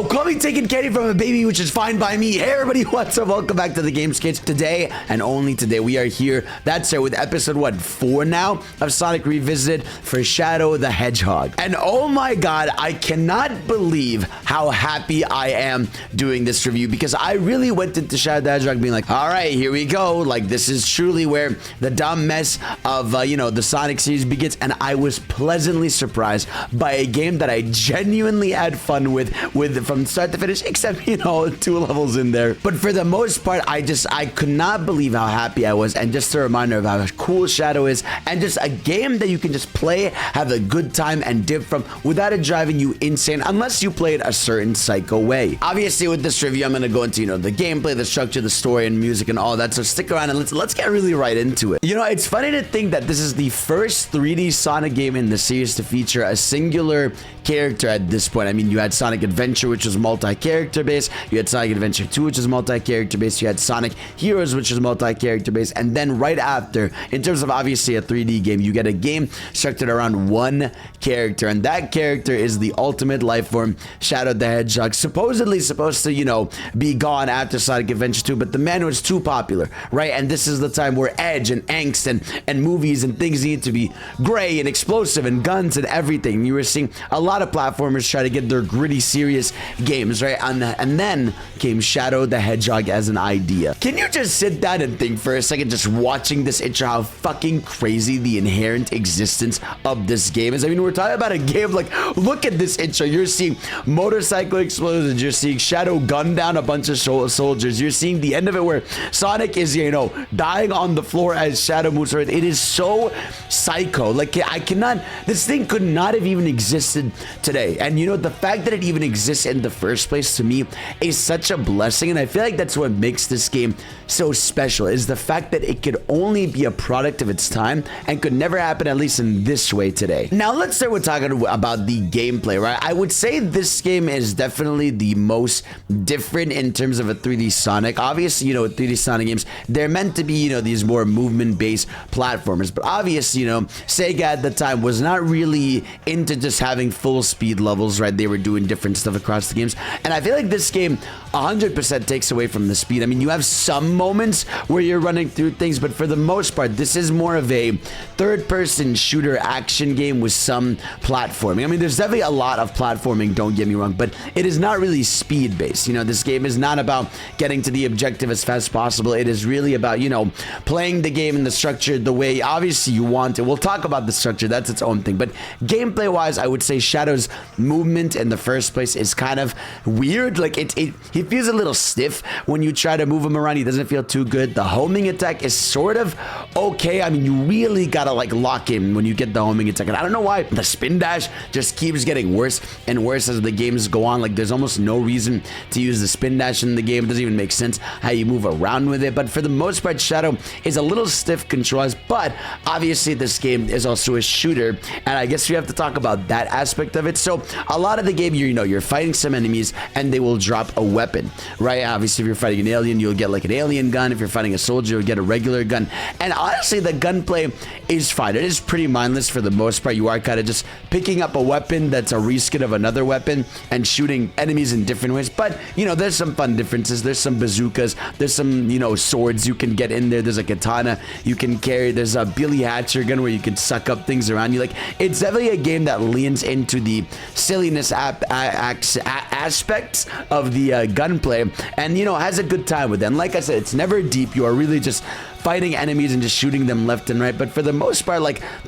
Yo, call me taking candy from a baby, which is fine by me. Hey everybody, what's up? Welcome back to the Game Skits. Today, and only today, we are here, that's it, with episode, 4 now, of Sonic Revisited for Shadow the Hedgehog. And oh my god, I cannot believe how happy I am doing this review, because I really went into Shadow the Hedgehog being like, alright, here we go. Like, this is truly where the dumb mess of, the Sonic series begins, and I was pleasantly surprised by a game that I genuinely had fun with from start to finish, except 2 levels in there. But for the most part, I could not believe how happy I was, and just a reminder of how cool Shadow is, and just a game that you can just play, have a good time, and dip from without it driving you insane, unless you play it a certain psycho way. Obviously, with this review, I'm gonna go into the gameplay, the structure, the story, and music, and all that. So stick around and let's get really right into it. It's funny to think that this is the first 3D Sonic game in the series to feature a singular character at this point. I mean, you had Sonic Adventure, which was multi-character based. You had Sonic Adventure 2, which is multi-character based. You had Sonic Heroes, which is multi-character based. And then right after, in terms of obviously a 3D game, you get a game structured around one character, and that character is the ultimate life form, Shadow the Hedgehog. Supposedly supposed to, be gone after Sonic Adventure 2, but the man was too popular, right? And this is the time where edge and angst and movies and things need to be gray and explosive and guns and everything. You were seeing a lot of platformers try to get their gritty, serious games, right? And then came Shadow the Hedgehog as an idea. Can you just sit down and think for a second, just watching this intro, how fucking crazy the inherent existence of this game is? I mean, we're talking about a game like, look at this intro. You're seeing motorcycle explosions. You're seeing Shadow gun down a bunch of soldiers. You're seeing the end of it where Sonic is, dying on the floor as Shadow moves around. It is so psycho. Like, this thing could not have even existed today. And the fact that it even exists in the first place, to me, is such a blessing. And I feel like that's what makes this game so special, is the fact that it could only be a product of its time and could never happen, at least in this way today. Now, let's start with talking about the gameplay, right? I would say this game is definitely the most different in terms of a 3D Sonic. Obviously, 3D Sonic games, they're meant to be, these more movement-based platformers. But obviously, Sega at the time was not really into just having full speed levels, right? They were doing different stuff across the games. And I feel like this game 100% takes away from the speed. I mean, you have some moments where you're running through things, but for the most part, this is more of a third-person shooter action game with some platforming. I mean, there's definitely a lot of platforming, don't get me wrong, but it is not really speed-based. This game is not about getting to the objective as fast as possible. It is really about, playing the game and the structure the way, obviously, you want it. We'll talk about the structure. That's its own thing. But gameplay-wise, I would say Shadow's movement in the first place is kind of weird. Like, he feels a little stiff when you try to move him around. He doesn't feel too good. The homing attack is sort of okay. I mean, you really gotta, lock in when you get the homing attack. And I don't know why the spin dash just keeps getting worse and worse as the games go on. Like, there's almost no reason to use the spin dash in the game. It doesn't even make sense how you move around with it. But for the most part, Shadow is a little stiff controls, but obviously this game is also a shooter, and I guess we have to talk about that aspect of it. So a lot of the game, you're fighting some enemies and they will drop a weapon, right? Obviously, if you're fighting an alien, you'll get like an alien gun. If you're fighting a soldier, you'll get a regular gun. And honestly, the gunplay is fine. It is pretty mindless for the most part. You are kind of just picking up a weapon that's a reskin of another weapon and shooting enemies in different ways. But there's some fun differences. There's some bazookas. There's some swords you can get in there. There's a katana you can carry. There's a Billy Hatcher gun where you can suck up things around you. Like, it's definitely a game that leans into the silliness aspects of the gunplay, and has a good time with it. And like I said, it's never deep. You are really just fighting enemies and just shooting them left and right. But for the most part,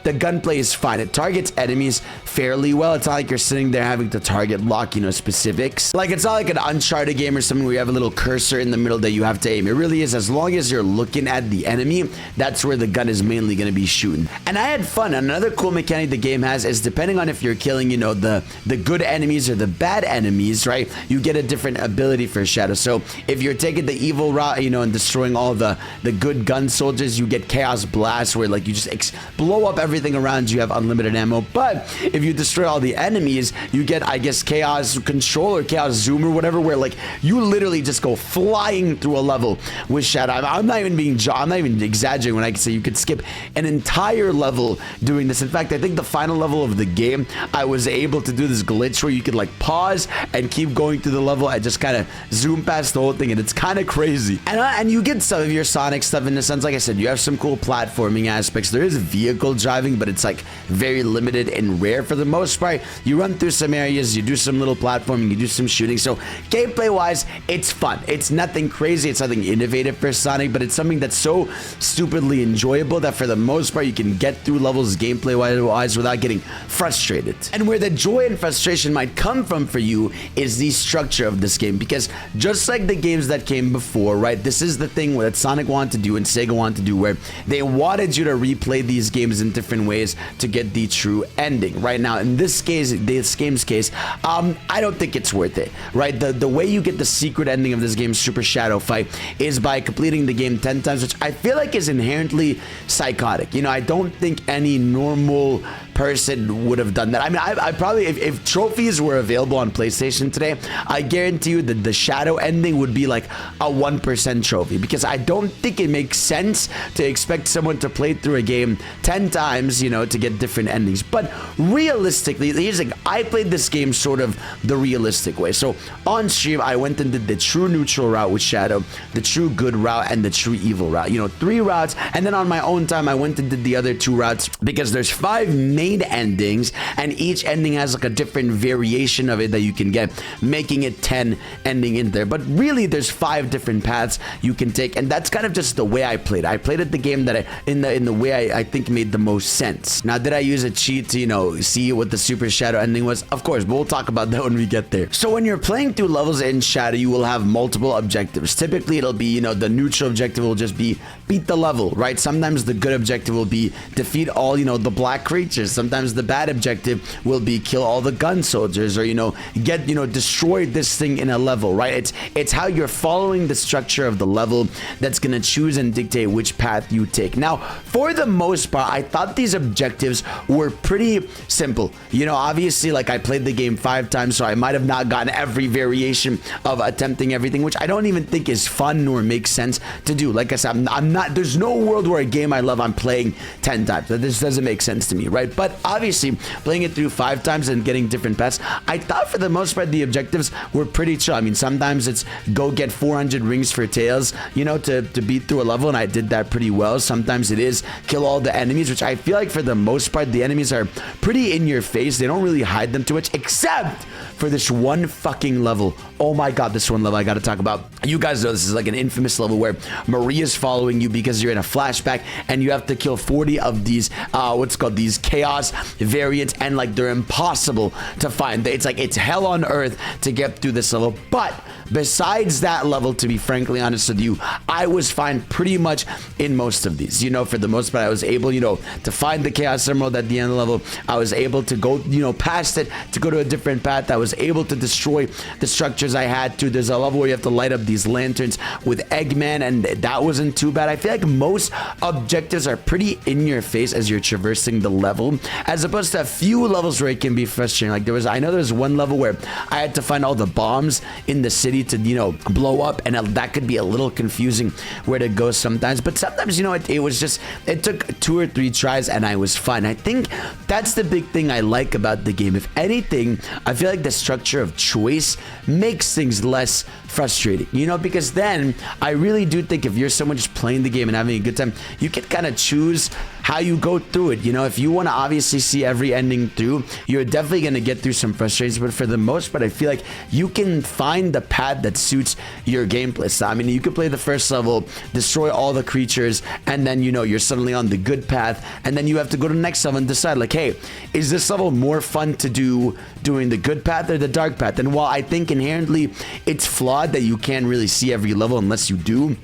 the gunplay is fine. It targets enemies fairly well. It's not like you're sitting there having to target lock, specifics. Like, it's not like an Uncharted game or something where you have a little cursor in the middle that you have to aim. It really is, as long as you're looking at the enemy, that's where the gun is mainly going to be shooting. And I had fun. Another cool mechanic the game has is, depending on if you're killing, the good enemies or the bad enemies, right, you get a different ability for Shadow. So if you're taking the evil route, and destroying all the good guns gun soldiers, you get chaos blast, where like you just blow up everything around you, have unlimited ammo. But if you destroy all the enemies, you get, I guess, chaos control or chaos zoom or whatever, where like you literally just go flying through a level with Shadow. I'm not even exaggerating when I say you could skip an entire level doing this. In fact, I think the final level of the game, I was able to do this glitch where you could like pause and keep going through the level and just kind of zoom past the whole thing, and it's kind of crazy. And you get some of your Sonic stuff in the sense, like I said, you have some cool platforming aspects. There is vehicle driving, but it's like very limited and rare for the most part. You run through some areas, you do some little platforming, you do some shooting. So gameplay wise, it's fun. It's nothing crazy, it's nothing innovative for Sonic, but it's something that's so stupidly enjoyable that for the most part you can get through levels gameplay wise without getting frustrated. And where the joy and frustration might come from for you is the structure of this game, because just like the games that came before, right, this is the thing that Sonic wanted to do and Sega wanted to do, where they wanted you to replay these games in different ways to get the true ending. Right now, in this game's case, I don't think it's worth it, right? The way you get the secret ending of this game, Super Shadow Fight, is by completing the game 10 times, which I feel like is inherently psychotic. You know, I don't think any normal person would have done that. I mean, I probably, if trophies were available on PlayStation today, I guarantee you that the Shadow ending would be like a 1% trophy, because I don't think it makes sense to expect someone to play through a game 10 times, you know, to get different endings. But realistically, here's the thing, I played this game sort of the realistic way. So on stream, I went and did the true neutral route with Shadow, the true good route, and the true evil route. You know, 3 routes, and then on my own time, I went and did the other 2 routes, because there's 5 main endings, and each ending has like a different variation of it that you can get, making it 10 ending in there. But really, there's 5 different paths you can take, and that's kind of just the way I played. I played it the game that in the way I think made the most sense. Now, did I use a cheat to, you know, see what the Super Shadow ending was? Of course, but we'll talk about that when we get there. So when you're playing through levels in Shadow, you will have multiple objectives. Typically, it'll be, you know, the neutral objective will just be beat the level, right? Sometimes the good objective will be defeat all, you know, the black creatures. Sometimes the bad objective will be kill all the gun soldiers, or, you know, get, you know, destroy this thing in a level, right? It's how you're following the structure of the level that's gonna choose and dictate which path you take. Now, for the most part, I thought these objectives were pretty simple. You know, obviously, like, I played the game 5 times, so I might have not gotten every variation of attempting everything, which I don't even think is fun nor makes sense to do. Like I said, I'm not, there's no world where a game I love I'm playing 10 times. This doesn't make sense to me, right? But obviously, playing it through 5 times and getting different paths, I thought for the most part the objectives were pretty chill. I mean, sometimes it's go get 400 rings for Tails, you know, to beat through a level, and I did that pretty well. Sometimes it is kill all the enemies, which I feel like for the most part the enemies are pretty in your face. They don't really hide them too much, except for this one fucking level. Oh my god, this one level I gotta talk about. You guys know this is like an infamous level where Maria's following you because you're in a flashback, and you have to kill 40 of these what's called these chaos variants, and like they're impossible to find. It's like it's hell on earth to get through this level. But besides that level, to be frankly honest with you, I was fine pretty much in most of these. You know, for the most part, I was able, you know, to find the Chaos Emerald at the end of the level. I was able to go, you know, past it to go to a different path. I was able to destroy the structures I had to. There's a level where you have to light up these lanterns with Eggman, and that wasn't too bad. I feel like most objectives are pretty in your face as you're traversing the level, as opposed to a few levels where it can be frustrating. Like I know there was one level where I had to find all the bombs in the city to, you know, blow up, and that could be a little confusing where to go sometimes. But sometimes, you know, it was just, it took 2 or 3 tries and I was fine. I think that's the big thing I like about the game. If anything, I feel like the structure of choice makes things less frustrating, you know, because then I really do think if you're someone just playing the game and having a good time, you can kind of choose how you go through it. You know, if you want to obviously see every ending through, you're definitely going to get through some frustrations, but for the most part, I feel like you can find the path that suits your gameplay style. I mean, you could play the first level, destroy all the creatures, and then, you know, you're suddenly on the good path, and then you have to go to the next level and decide, like, hey, is this level more fun to do doing the good path or the dark path? And while I think inherently it's flawed that you can't really see every level unless you do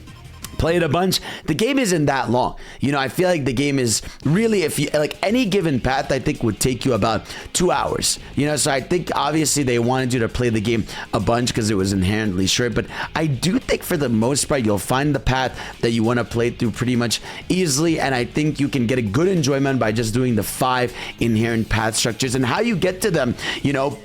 play it a bunch, the game isn't that long. You know, I feel like the game is really, if you like, any given path I think would take you about 2 hours. You know, so I think obviously they wanted you to play the game a bunch because it was inherently short, but I do think for the most part you'll find the path that you want to play through pretty much easily, and I think you can get a good enjoyment by just doing the 5 inherent path structures. And how you get to them, you know,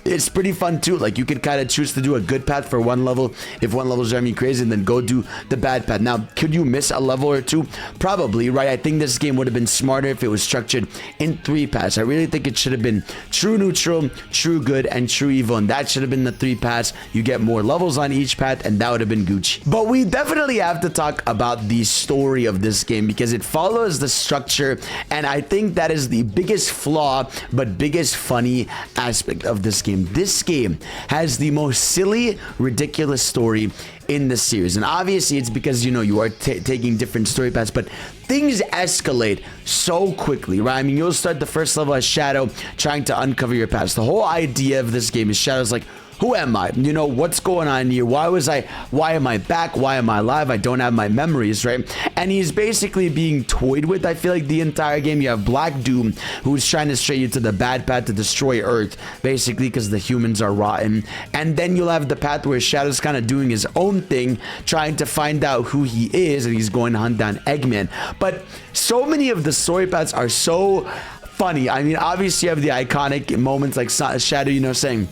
it's pretty fun too. Like, you could kind of choose to do a good path for one level if one level's driving you crazy, and then go do the bad path. Now, could you miss a level or two? Probably, right? I think this game would have been smarter if it was structured in 3 paths. I really think it should have been true neutral, true good, and true evil, and that should have been the 3 paths. You get more levels on each path, and that would have been Gucci. But we definitely have to talk about the story of this game because it follows the structure, and I think that is the biggest flaw but biggest funny aspect of this game. This game has the most silly, ridiculous story in the series, and obviously it's because, you know, you are taking different story paths, but things escalate so quickly, right? I mean, you'll start the first level as Shadow trying to uncover your past. The whole idea of this game is Shadow's like, who am I? You know, what's going on here? Why am I back? Why am I alive? I don't have my memories, right? And he's basically being toyed with, I feel like, the entire game. You have Black Doom, who's trying to stray you to the bad path to destroy Earth, basically, because the humans are rotten. And then you'll have the path where Shadow's kind of doing his own thing, trying to find out who he is, and he's going to hunt down Eggman. But so many of the story paths are so funny. I mean, obviously you have the iconic moments like Shadow, you know, saying,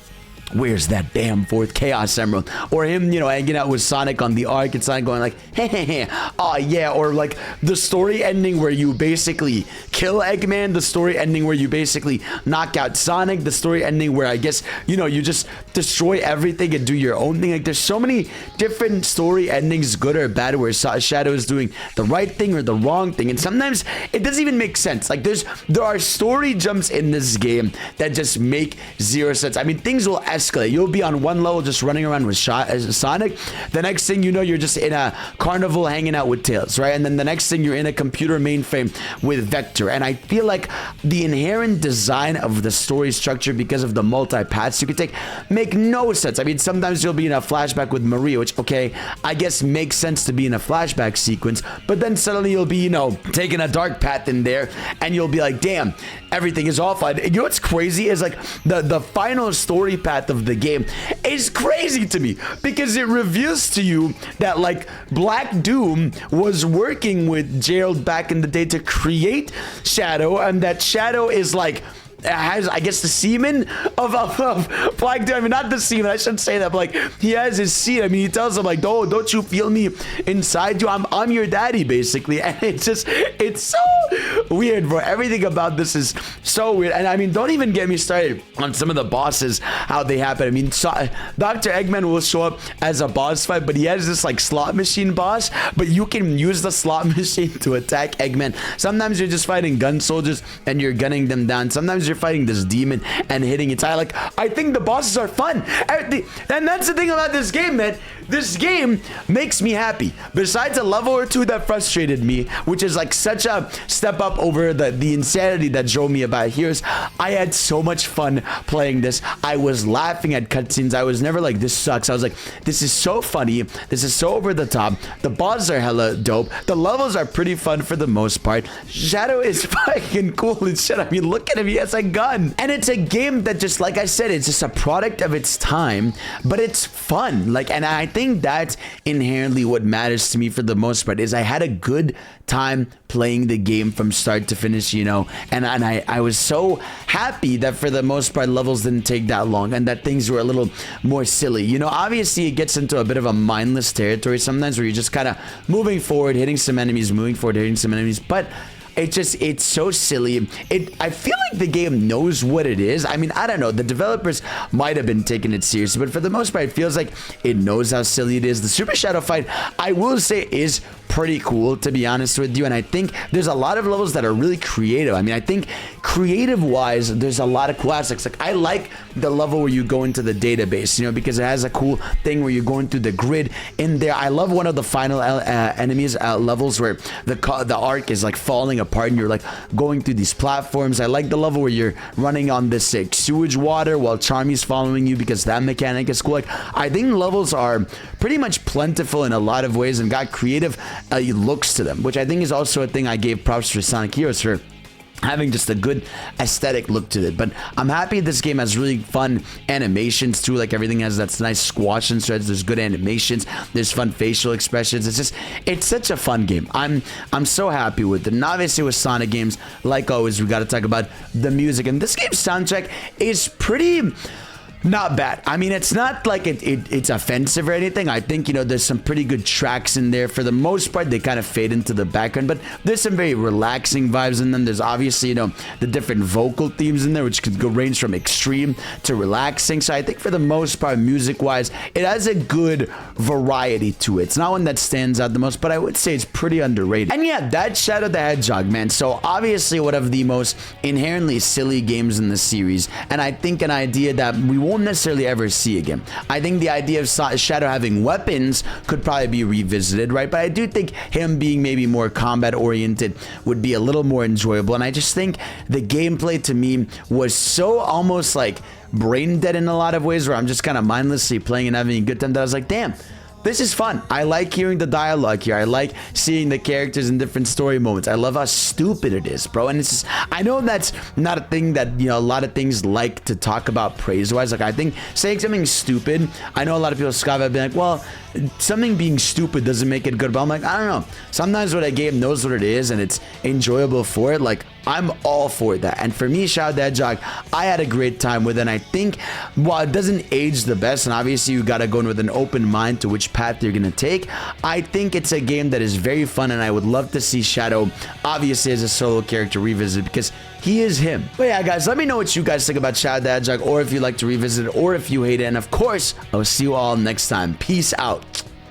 where's that damn 4th Chaos Emerald? Or him, you know, hanging out with Sonic on the Ark and Sonic going like, hey, oh yeah. Or like the story ending where you basically kill Eggman, the story ending where you basically knock out Sonic, the story ending where I guess, you know, you just destroy everything and do your own thing. Like, there's so many different story endings, good or bad, where Shadow is doing the right thing or the wrong thing. And sometimes it doesn't even make sense. Like, there are story jumps in this game that just make zero sense. I mean, things will escalate. You'll be on one level just running around with Sonic. The next thing you know, you're just in a carnival hanging out with Tails, right? And then the next thing, you're in a computer mainframe with Vector. And I feel like the inherent design of the story structure, because of the multi-paths you could take, make no sense. I mean, sometimes you'll be in a flashback with Maria, which, okay, I guess makes sense to be in a flashback sequence. But then suddenly you'll be, you know, taking a dark path in there, and you'll be like, damn, everything is off. And you know what's crazy is, like, the final story path of the game is crazy to me, because it reveals to you that, like, Black Doom was working with Gerald back in the day to create Shadow, and that Shadow is like, has, I guess, the semen of Black Doom. I mean, not the semen, I shouldn't say that, but like, he has his seed. I mean, he tells him like, don't you feel me inside you? I'm your daddy, basically. And it's just, it's so weird, bro. Everything about this is so weird. And I mean, don't even get me started on some of the bosses, how they happen. I mean, Dr. Eggman will show up as a boss fight, but he has this like slot machine boss, but you can use the slot machine to attack Eggman. Sometimes you're just fighting gun soldiers and you're gunning them down. Sometimes you're fighting this demon and hitting its eye. Like, I think the bosses are fun, and that's the thing about this game, man. This game makes me happy. Besides a level or two that frustrated me, which is like such a step up over the insanity that drove me about Heroes, I had so much fun playing this. I was laughing at cutscenes. I was never like, this sucks. I was like, this is so funny. This is so over the top. The bosses are hella dope. The levels are pretty fun for the most part. Shadow is fucking cool and shit. I mean, look at him. He has a gun. And it's a game that, just like I said, it's just a product of its time, but it's fun. Like, and I think that's inherently what matters to me for the most part, is I had a good time playing the game from start to finish, you know, and I was so happy that for the most part levels didn't take that long and that things were a little more silly. You know, obviously it gets into a bit of a mindless territory sometimes where you're just kind of moving forward, hitting some enemies, moving forward, hitting some enemies, but it's so silly. I feel like the game knows what it is. I mean, I don't know. The developers might have been taking it seriously, but for the most part, it feels like it knows how silly it is. The Super Shadow fight, I will say, is pretty cool, to be honest with you. And I think there's a lot of levels that are really creative. I mean, I think creative-wise, there's a lot of cool aspects. Like, I like the level where you go into the database, you know, because it has a cool thing where you're going through the grid in there. I love one of the final enemies levels where the Ark is like falling apart and you're like going through these platforms. I like the level where you're running on this sewage water while Charmy's following you, because that mechanic is cool. Like, I think levels are pretty much plentiful in a lot of ways and got creative looks to them, which I think is also a thing I gave props for Sonic Heroes for having just a good aesthetic look to it. But I'm happy this game has really fun animations too. Like, everything has that nice squash and threads. There's good animations. There's fun facial expressions. It's such a fun game. I'm so happy with it. And obviously with Sonic games, like always, we got to talk about the music. And this game's soundtrack is pretty not bad. I mean, it's not like it's offensive or anything. I think, you know, there's some pretty good tracks in there. For the most part, they kind of fade into the background, but there's some very relaxing vibes in them. There's obviously, you know, the different vocal themes in there, which could go range from extreme to relaxing. So I think for the most part, music-wise, it has a good variety to it. It's not one that stands out the most, but I would say it's pretty underrated. And yeah, that's Shadow the Hedgehog, man. So obviously one of the most inherently silly games in the series, and I think an idea that we won't necessarily ever see again. I think the idea of Shadow having weapons could probably be revisited, right? But I do think him being maybe more combat oriented would be a little more enjoyable. And I just think the gameplay to me was so almost like brain dead in a lot of ways, where I'm just kind of mindlessly playing and having a good time, that I was like, damn, this is fun. I like hearing the dialogue here. I like seeing the characters in different story moments. I love how stupid it is, bro. And it's just, I know that's not a thing that, you know, a lot of things like to talk about praise-wise. Like, I think saying something stupid, I know a lot of people scoff at being like, well, something being stupid doesn't make it good. But I'm like, I don't know. Sometimes when a game knows what it is and it's enjoyable for it, like, I'm all for that. And for me, Shadow the Hedgehog, I had a great time with it. And I think while it doesn't age the best, and obviously you got to go in with an open mind to which path you're going to take, I think it's a game that is very fun. And I would love to see Shadow, obviously as a solo character, revisit, because he is him. But yeah, guys, let me know what you guys think about Shadow the Hedgehog, or if you like to revisit it, or if you hate it. And of course, I'll see you all next time. Peace out.